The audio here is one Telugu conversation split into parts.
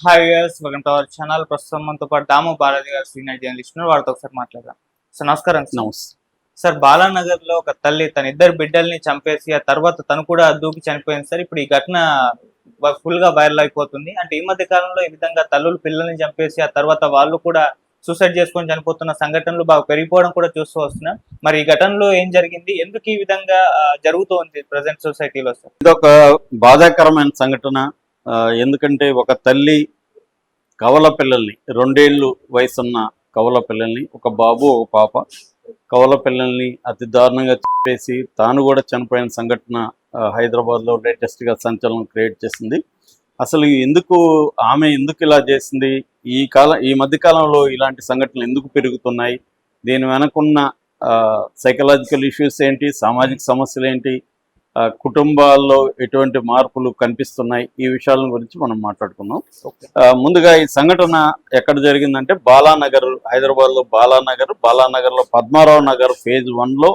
Hi viewers, welcome to our channel. ప్రస్తుతం మనతో పాటు దాము బాలాజీ గారు సీనియర్ జర్నలిస్ట్ ఉన్నారు. వారితో ఒకసారి మాట్లాడదాం. సార్ నమస్కారం. నమస్తే. సార్, బాలానగర్ లో ఒక తల్లి తన ఇద్దరు బిడ్డల్ని చంపేసి ఆ తర్వాత తను కూడా దూకి చనిపోయింది సార్. ఇప్పుడు ఈ ఘటన ఫుల్ గా వైరల్ అయిపోతుంది. అంటే ఈ మధ్య కాలంలో ఈ విధంగా తల్లులు పిల్లల్ని చంపేసి ఆ తర్వాత వాళ్ళు కూడా సూసైడ్ చేసుకొని చనిపోతున్న సంఘటనలు బాగా పెరిగిపోవడం కూడా చూస్తూ వస్తున్నాం. మరి ఈ ఘటనలో ఏం జరిగింది, ఎందుకు ఈ విధంగా జరుగుతోంది ప్రజెంట్ సొసైటీలో సార్? ఇదొక బాధాకరమైన సంఘటన. ఎందుకంటే ఒక తల్లి కవల పిల్లల్ని, 2 ఏళ్ళు వయసున్న కవల పిల్లల్ని, ఒక బాబు ఒక పాప, కవల పిల్లల్ని అతి దారుణంగా చెప్పేసి తాను కూడా చనిపోయిన సంఘటన హైదరాబాద్లో లేటెస్ట్గా సంచలనం క్రియేట్ చేసింది. అసలు ఆమె ఎందుకు ఇలా చేసింది, ఈ మధ్యకాలంలో ఇలాంటి సంఘటనలు ఎందుకు పెరుగుతున్నాయి, దీని వెనకున్న సైకలాజికల్ ఇష్యూస్ ఏంటి, సామాజిక సమస్యలు ఏంటి, కుటుంబాల్లో ఎటువంటి మార్పులు కనిపిస్తున్నాయి, ఈ విషయాల గురించి మనం మాట్లాడుకున్నాం. ముందుగా ఈ సంఘటన ఎక్కడ జరిగిందంటే బాలానగర్, హైదరాబాద్లో బాలానగర్లో పద్మారావు నగర్ ఫేజ్ 1లో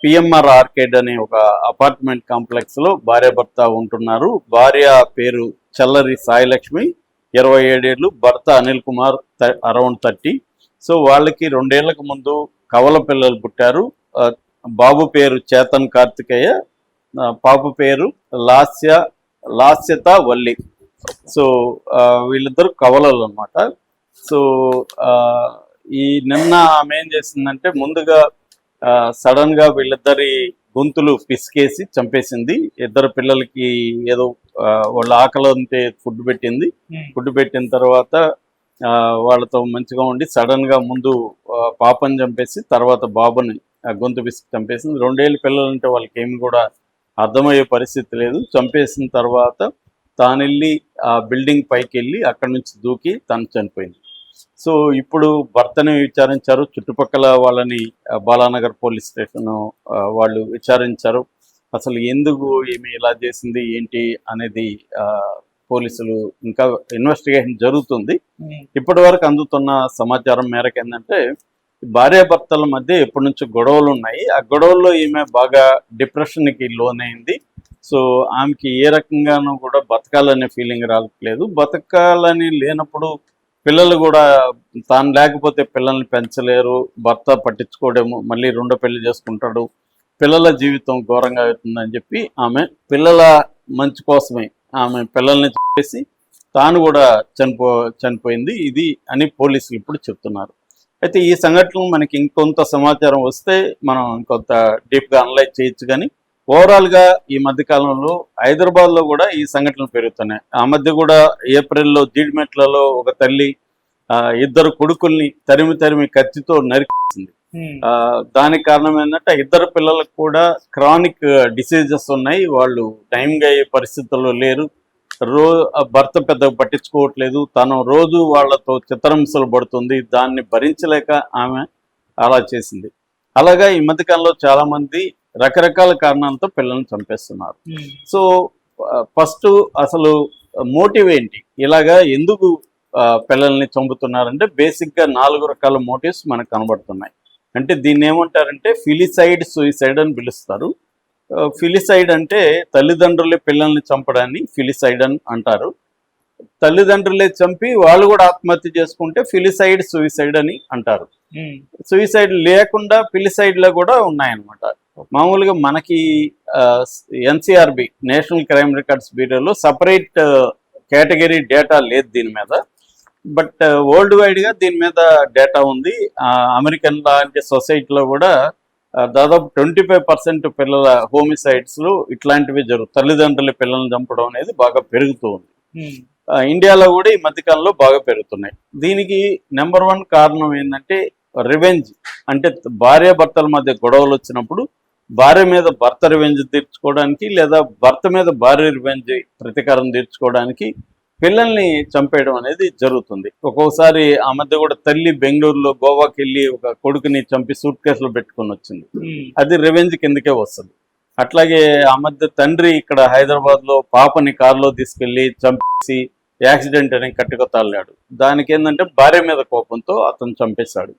పిఎంఆర్ ఆర్కేడ్ అనే ఒక అపార్ట్మెంట్ కాంప్లెక్స్లో భార్యాభర్త ఉంటున్నారు. భార్య పేరు చల్లరి సాయిలక్ష్మి, 27 ఏళ్ళు, భర్త అనిల్ కుమార్ అరౌండ్ 30. సో వాళ్ళకి 2 ఏళ్లకు ముందు కవల పిల్లలు పుట్టారు. బాబు పేరు చేతన్ కార్తికేయ, పాప పేరు లాస్యత వల్లి. సో వీళ్ళిద్దరు కవలలు అనమాట. సో నిన్న ఆమె ఏం చేసిందంటే ముందుగా సడన్ గా వీళ్ళిద్దరి గొంతులు పిసికేసి చంపేసింది. ఇద్దరు పిల్లలకి ఏదో వాళ్ళ ఆకలి ఉంటే ఫుడ్ పెట్టింది. ఫుడ్ పెట్టిన తర్వాత వాళ్ళతో మంచిగా ఉండి సడన్ గా ముందు పాపని చంపేసి తర్వాత బాబుని గొంతు పిసికి చంపేసింది. 2 ఏళ్ళ పిల్లలంటే వాళ్ళకి ఏమి కూడా అర్థమయ్యే పరిస్థితి లేదు. చంపేసిన తర్వాత తానెళ్ళి ఆ బిల్డింగ్ పైకి వెళ్ళి అక్కడి నుంచి దూకి తను చనిపోయింది. సో ఇప్పుడు భర్తని విచారించారు, చుట్టుపక్కల వాళ్ళని బాలానగర్ పోలీస్ స్టేషన్ వాళ్ళు విచారించారు. అసలు ఎందుకు ఏమి ఇలా చేసింది ఏంటి అనేది పోలీసులు ఇంకా ఇన్వెస్టిగేషన్ జరుగుతుంది. ఇప్పటి వరకు అందుతున్న సమాచారం మేరకు ఏంటంటే భార్యాభర్తల మధ్య ఎప్పటి నుంచో గొడవలు ఉన్నాయి. ఆ గొడవల్లో ఈమె బాగా డిప్రెషన్కి లోనైంది. సో ఆమెకి ఏ రకంగానూ కూడా బతకాలనే ఫీలింగ్ రావట్లేదు. బతకాలని లేనప్పుడు పిల్లలు కూడా తాను లేకపోతే పిల్లల్ని పెంచలేరు, భర్త పట్టించుకోవడము, మళ్ళీ 2వ పెళ్లి చేసుకుంటాడు, పిల్లల జీవితం ఘోరంగా అవుతుందని చెప్పి ఆమె పిల్లల మంచి కోసమే ఆమె పిల్లల్ని చేసి తాను కూడా చనిపోయింది ఇది అని పోలీసులు ఇప్పుడు చెప్తున్నారు. అయితే ఈ సంఘటన మనకి ఇంకొంత సమాచారం వస్తే మనం ఇంకొంత డీప్గా అనలైజ్ చేయొచ్చు. కానీ ఓవరాల్గా ఈ మధ్యకాలంలో హైదరాబాద్లో కూడా ఈ సంఘటనలు పెరుగుతున్నాయి. ఆ మధ్య కూడా ఏప్రిల్లో జీడిమెట్లలో ఒక తల్లి 2 కొడుకుల్ని తరిమి కత్తితో నరికేసింది. దానికి కారణం ఏంటంటే 2 పిల్లలకు కూడా క్రానిక్ డిసీజెస్ ఉన్నాయి. వాళ్ళు టైంగా అయ్యే పరిస్థితుల్లో లేరు. భర్త పెద్దగా పట్టించుకోవట్లేదు. తను రోజు వాళ్లతో చిత్రహింసలు పడుతుంది. దాన్ని భరించలేక ఆమె అలా చేసింది. అలాగా ఈ మధ్యకాలంలో చాలా మంది రకరకాల కారణాలతో పిల్లల్ని చంపేస్తున్నారు. సో ఫస్ట్ అసలు మోటివ్ ఏంటి, ఇలాగా ఎందుకు పిల్లల్ని చంపుతున్నారంటే బేసిక్గా 4 రకాల మోటివ్స్ మనకు కనబడుతున్నాయి. అంటే దీన్ని ఏమంటారంటే ఫిలిసైడ్, సూయిసైడ్ అని పిలుస్తారు. ఫిలిసైడ్ అంటే తల్లిదండ్రులే పిల్లల్ని చంపడాన్ని ఫిలిసైడ్ అని అంటారు. తల్లిదండ్రులే చంపి వాళ్ళు కూడా ఆత్మహత్య చేసుకుంటే ఫిలిసైడ్, సూయిసైడ్ అని అంటారు. సూయిసైడ్ లేకుండా ఫిలిసైడ్లో కూడా ఉన్నాయన్నమాట. మామూలుగా మనకి ఎన్సిఆర్బి, నేషనల్ క్రైమ్ రికార్డ్స్ బ్యూరోలో సపరేట్ కేటగిరీ డేటా లేదు దీని మీద. బట్ వరల్డ్ వైడ్గా దీని మీద డేటా ఉంది. అమెరికన్ లాంటి సొసైటీలో కూడా దాదాపు 25% పిల్లల హోమిసైడ్స్లో ఇట్లాంటివి తల్లిదండ్రుల పిల్లల్ని చంపడం అనేది బాగా పెరుగుతూ ఉంది. ఇండియాలో కూడా ఈ మధ్యకాలంలో బాగా పెరుగుతున్నాయి. దీనికి నెంబర్ 1 కారణం ఏంటంటే రివెంజ్. అంటే భార్యాభర్తల మధ్య గొడవలు వచ్చినప్పుడు భార్య మీద భర్త రివెంజ్ తీర్చుకోవడానికి, లేదా భర్త మీద భార్య రివెంజ్ ప్రతీకారం తీర్చుకోవడానికి పిల్లల్ని చంపేయడం అనేది జరుగుతుంది. ఒక్కొక్కసారి ఆ మధ్య కూడా తల్లి బెంగళూరులో గోవాకి వెళ్ళి ఒక కొడుకుని చంపి సూట్ కేసులో పెట్టుకొని వచ్చింది. అది రివెంజ్ కిందకే వస్తుంది. అట్లాగే ఆ మధ్య తండ్రి ఇక్కడ హైదరాబాద్లో పాపని కారులో తీసుకెళ్లి చంపేసి యాక్సిడెంట్ అని కట్టుకతాళ్ళాడు. దానికి ఏంటంటే భార్య మీద కోపంతో అతను చంపేశాడు.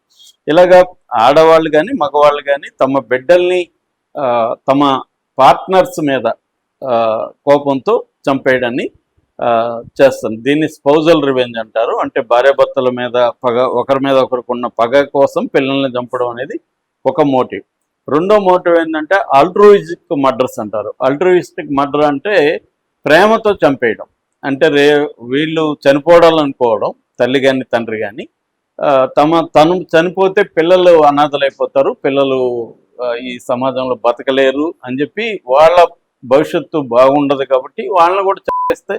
ఇలాగా ఆడవాళ్ళు కానీ మగవాళ్ళు కానీ తమ బిడ్డల్ని తమ పార్ట్నర్స్ మీద కోపంతో చంపేయడాన్ని చేస్తుంది. దీన్ని స్పౌజల్ రివెంజ్ అంటారు. అంటే భార్యాభర్తల మీద పగ, ఒకరి మీద ఒకరికి ఉన్న పగ కోసం పిల్లల్ని చంపడం అనేది ఒక మోటివ్. రెండో మోటివ్ ఏంటంటే ఆల్ట్రూయిస్టిక్ మర్డర్స్ అంటారు. ఆల్ట్రూయిస్టిక్ మర్డర్ అంటే ప్రేమతో చంపేయడం. అంటే వీళ్ళు చనిపోవాలనుకోవడం, తల్లి కానీ తండ్రి కానీ, తను చనిపోతే పిల్లలు అనాథలైపోతారు, పిల్లలు ఈ సమాజంలో బతకలేరు అని చెప్పి, వాళ్ళ భవిష్యత్తు బాగుండదు కాబట్టి వాళ్ళని కూడా చంపేస్తే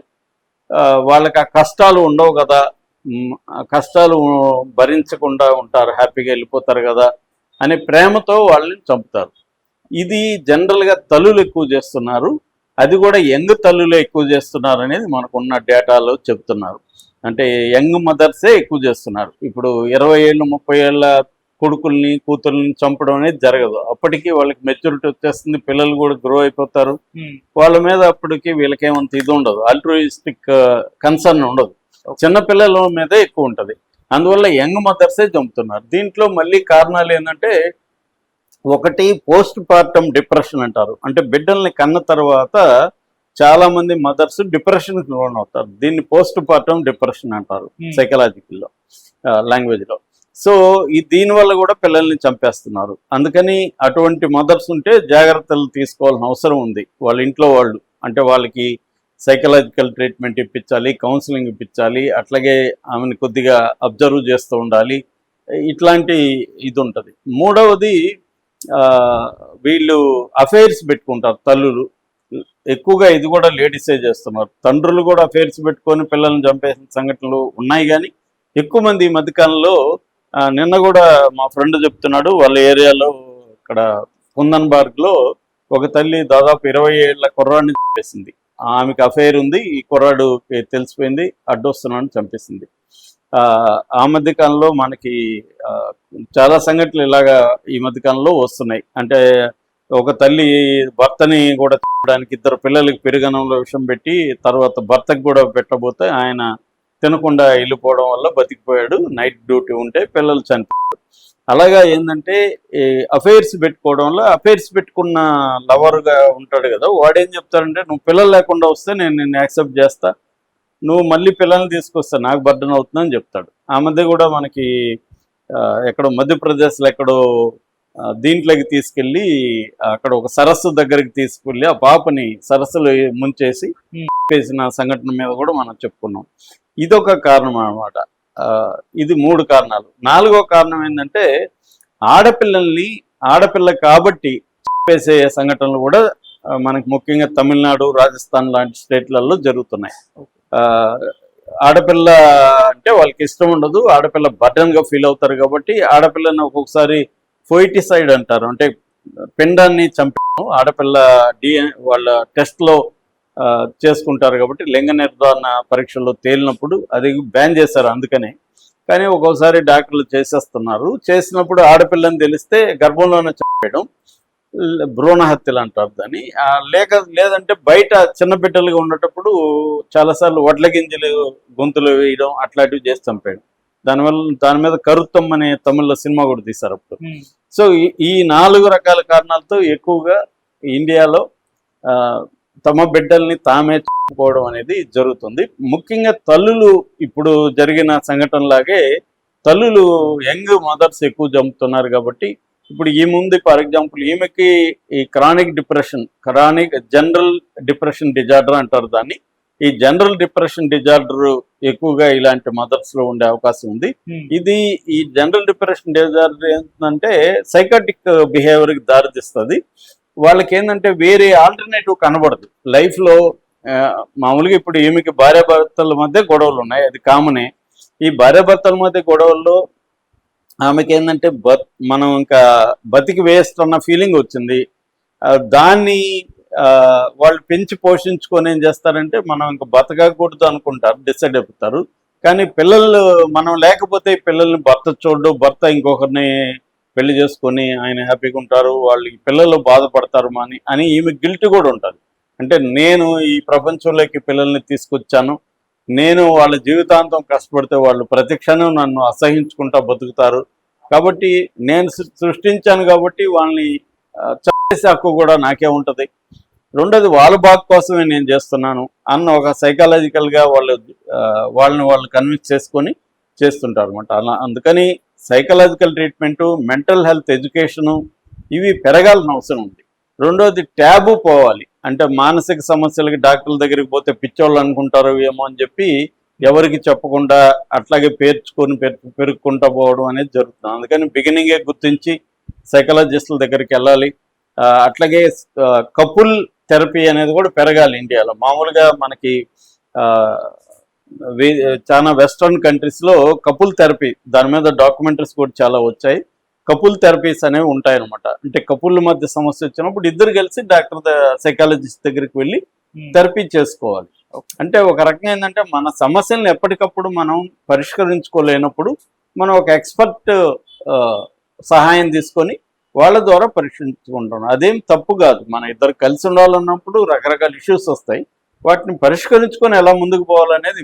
వాళ్ళకి ఆ కష్టాలు ఉండవు కదా, ఆ కష్టాలు భరించకుండా ఉంటారు, హ్యాపీగా వెళ్ళిపోతారు కదా అనే ప్రేమతో వాళ్ళని చంపుతారు. ఇది జనరల్గా తల్లులు ఎక్కువ చేస్తున్నారు. అది కూడా యంగ్ తల్లులు ఎక్కువ చేస్తున్నారు అనేది మనకున్న డేటాలో చెప్తున్నారు. అంటే యంగ్ మదర్సే ఎక్కువ చేస్తున్నారు. ఇప్పుడు 20 ఏళ్ళు 30 ఏళ్ళ కొడుకుల్ని కూతుర్ని చంపడం అనేది జరగదు. అప్పటికి వాళ్ళకి మెచ్యూరిటీ వచ్చేస్తుంది, పిల్లలు కూడా గ్రో అయిపోతారు. వాళ్ళ మీద అప్పటికి వీళ్ళకేమంత ఇది ఉండదు, ఆల్ట్రూయిస్టిక్ కన్సర్న్ ఉండదు. చిన్న పిల్లల మీదే ఎక్కువ ఉంటుంది. అందువల్ల యంగ్ మదర్సే చంపుతున్నారు. దీంట్లో మళ్ళీ కారణాలు ఏంటంటే, ఒకటి పోస్ట్ పార్టమ్ డిప్రెషన్ అంటారు. అంటే బిడ్డల్ని కన్న తర్వాత చాలా మంది మదర్స్ డిప్రెషన్కి లోన్ అవుతారు. దీన్ని పోస్ట్ పార్టమ్ డిప్రెషన్ అంటారు సైకలాజికల్లో, లాంగ్వేజ్లో. సో దీనివల్ల కూడా పిల్లల్ని చంపేస్తున్నారు. అందుకని అటువంటి మదర్స్ ఉంటే జాగ్రత్తలు తీసుకోవాల్సిన అవసరం ఉంది. వాళ్ళ ఇంట్లో వాళ్ళు, అంటే వాళ్ళకి సైకలాజికల్ ట్రీట్మెంట్ ఇప్పించాలి, కౌన్సిలింగ్ ఇప్పించాలి, అట్లాగే ఆమెను కొద్దిగా అబ్జర్వ్ చేస్తూ ఉండాలి. ఇట్లాంటి ఇది ఉంటుంది. మూడవది, వీళ్ళు అఫైర్స్ పెట్టుకుంటారు తల్లులు ఎక్కువగా. ఇది కూడా లేడీసే చేస్తున్నారు. తండ్రులు కూడా అఫైర్స్ పెట్టుకొని పిల్లల్ని చంపేసిన సంఘటనలు ఉన్నాయి. కానీ ఎక్కువ మంది ఈ మధ్యకాలంలో, నిన్న కూడా మా ఫ్రెండ్ చెప్తున్నాడు, వాళ్ళ ఏరియాలో ఇక్కడ కుందన్బార్గ్లో ఒక తల్లి దాదాపు 20 ఏళ్ల కుర్రాడిని చంపేసింది. ఆమెకు అఫైర్ ఉంది, ఈ కుర్రాడు తెలిసిపోయింది, అడ్డొస్తున్నాడని చంపేసింది. ఆ మధ్యకాలంలో మనకి చాలా సంఘటనలు ఇలాగా ఈ మధ్యకాలంలో వస్తున్నాయి. అంటే ఒక తల్లి భర్తని కూడా తినడానికి, 2 పిల్లలకి పెరుగనంలో విషం పెట్టి తర్వాత భర్తకు కూడా పెట్టబోతే ఆయన తినకుండా వెళ్ళిపోవడం వల్ల బతికిపోయాడు. నైట్ డ్యూటీ ఉంటే పిల్లలు చనిపోయాడు. అలాగా ఏంటంటే అఫైర్స్ పెట్టుకోవడం వల్ల, అఫైర్స్ పెట్టుకున్న లవర్గా ఉంటాడు కదా, వాడేం చెప్తాడంటే, నువ్వు పిల్లలు లేకుండా వస్తే నేను నిన్ను యాక్సెప్ట్ చేస్తా, నువ్వు మళ్ళీ పిల్లల్ని తీసుకొస్తా, నాకు బర్డన్ అవుతుందని చెప్తాడు. ఆ మధ్య కూడా మనకి ఎక్కడో మధ్యప్రదేశ్లో ఎక్కడో దీంట్లోకి తీసుకెళ్ళి, అక్కడ ఒక సరస్సు దగ్గరికి తీసుకెళ్ళి ఆ పాపని సరస్సులో ముంచేసి వేసిన సంఘటన మీద కూడా మనం చెప్పుకున్నాం. ఇదొక కారణం అన్నమాట. ఇది 3 కారణాలు. 4వ కారణం ఏంటంటే, ఆడపిల్ల కాబట్టి చంపేసే సంఘటనలు కూడా మనకి ముఖ్యంగా తమిళనాడు, రాజస్థాన్ లాంటి స్టేట్లలో జరుగుతున్నాయి. ఆడపిల్ల అంటే వాళ్ళకి ఇష్టం ఉండదు, ఆడపిల్ల బర్డన్గా ఫీల్ అవుతారు కాబట్టి ఆడపిల్లని ఒక్కొక్కసారి ఫోయిటిసైడ్ అంటారు. అంటే పిండాన్ని చంపడం ఆడపిల్ల వాళ్ళ టెస్ట్లో చేసుకుంటారు కాబట్టి, లింగ నిర్ధారణ పరీక్షల్లో తేలినప్పుడు అది బ్యాన్ చేశారు అందుకనే. కానీ ఒక్కోసారి డాక్టర్లు చేసేస్తున్నారు. చేసినప్పుడు ఆడపిల్లని తెలిస్తే గర్భంలోనే చంపేయడం, భ్రూణ హత్యలు అంటారు దాన్ని. లేదంటే బయట చిన్న బిడ్డలుగా ఉండేటప్పుడు చాలాసార్లు వడ్ల గింజలు గొంతులు వేయడం, అట్లాంటివి చేసి చంపేయడం. దాని మీద కరుత్తం అనే తమిళ్లో సినిమా కూడా తీశారు అప్పుడు. సో ఈ 4 రకాల కారణాలతో ఎక్కువగా ఇండియాలో తమ బిడ్డల్ని తామే చంపుకోవడం అనేది జరుగుతుంది. ముఖ్యంగా తల్లులు, ఇప్పుడు జరిగిన సంఘటనలాగే తల్లులు యంగ్ మదర్స్ ఎక్కువ చంపుతున్నారు కాబట్టి, ఇప్పుడు ఈ ముందు ఫర్ ఎగ్జాంపుల్ ఈమెకి ఈ జనరల్ డిప్రెషన్ డిజార్డర్ అంటారు దాన్ని. ఈ జనరల్ డిప్రెషన్ డిజార్డర్ ఎక్కువగా ఇలాంటి మదర్స్ లో ఉండే అవకాశం ఉంది. ఈ జనరల్ డిప్రెషన్ డిజార్డర్ ఏంటంటే సైకాటిక్ బిహేవియర్కి దారితీస్తుంది. వాళ్ళకి ఏంటంటే వేరే ఆల్టర్నేటివ్ కనబడదు లైఫ్లో. మామూలుగా ఇప్పుడు ఈమెకి భార్యాభర్తల మధ్య గొడవలు ఉన్నాయి, అది కామనే. ఈ భార్యాభర్తల మధ్య గొడవల్లో ఆమెకి ఏంటంటే మనం ఇంకా బతికి వేస్తున్న ఫీలింగ్ వచ్చింది. దాన్ని వాళ్ళు పెంచి పోషించుకొని ఏం చేస్తారంటే, మనం ఇంకా బతకకూడదు అనుకుంటారు, డిసైడ్ అయిపోతారు. కానీ పిల్లలు మనం లేకపోతే పిల్లల్ని భర్త చూడడు, భర్త ఇంకొకరిని పెళ్లి చేసుకొని ఆయన హ్యాపీగా ఉంటారు, వాళ్ళకి పిల్లలు బాధపడతారు అని ఈమె గిల్టీ కూడా ఉంటుంది. అంటే నేను ఈ ప్రపంచంలోకి పిల్లల్ని తీసుకొచ్చాను, నేను వాళ్ళ జీవితాంతం కష్టపడితే వాళ్ళు ప్రతిక్షణం నన్ను అసహించుకుంటా బతుకుతారు, కాబట్టి నేను సృష్టించాను కాబట్టి వాళ్ళని చంపేసే హక్కు కూడా నాకే ఉంటుంది. రెండోది వాళ్ళ బాగు కోసమే నేను చేస్తున్నాను అన్న ఒక సైకాలజికల్గా వాళ్ళని కన్విన్స్ చేసుకొని చేస్తుంటారు అనమాట. అలా అందుకని psychological treatment, mental health education ఇవి పెరగాల్సిన అవసరం ఉంది. రెండోది ట్యాబు పోవాలి. అంటే మానసిక సమస్యలకి డాక్టర్ల దగ్గరికి పోతే పిచ్చోళ్ళు అనుకుంటారు ఏమో అని చెప్పి ఎవరికి చెప్పకుండా అట్లాగే పెరుక్కుంటా పోవడం అనేది జరుగుతుంది. అందుకని బిగినింగే గుర్తించి సైకాలజిస్టుల దగ్గరికి వెళ్ళాలి. అట్లాగే కపుల్ థెరపీ అనేది కూడా పెరగాలి ఇండియాలో. మామూలుగా మనకి చాలా వెస్ట్రన్ కంట్రీస్లో కపుల్ థెరపీ దాని మీద డాక్యుమెంటరీస్ కూడా చాలా వచ్చాయి. కపుల్ థెరపీస్ అనేవి ఉంటాయన్నమాట. అంటే కపుల్ మధ్య సమస్య వచ్చినప్పుడు ఇద్దరు కలిసి సైకాలజిస్ట్ దగ్గరికి వెళ్ళి థెరపీ చేసుకోవాలి. అంటే ఒక రకంగా ఏంటంటే మన సమస్యలను ఎప్పటికప్పుడు మనం పరిష్కరించుకోలేనప్పుడు మనం ఒక ఎక్స్పర్ట్ సహాయం తీసుకొని వాళ్ళ ద్వారా పరీక్షించుకుంటాం. అదేం తప్పు కాదు. మన ఇద్దరు కలిసి ఉండాలన్నప్పుడు రకరకాల ఇష్యూస్ వస్తాయి. వాటిని పరిష్కరించుకొని ఎలా ముందుకు పోవాలనేది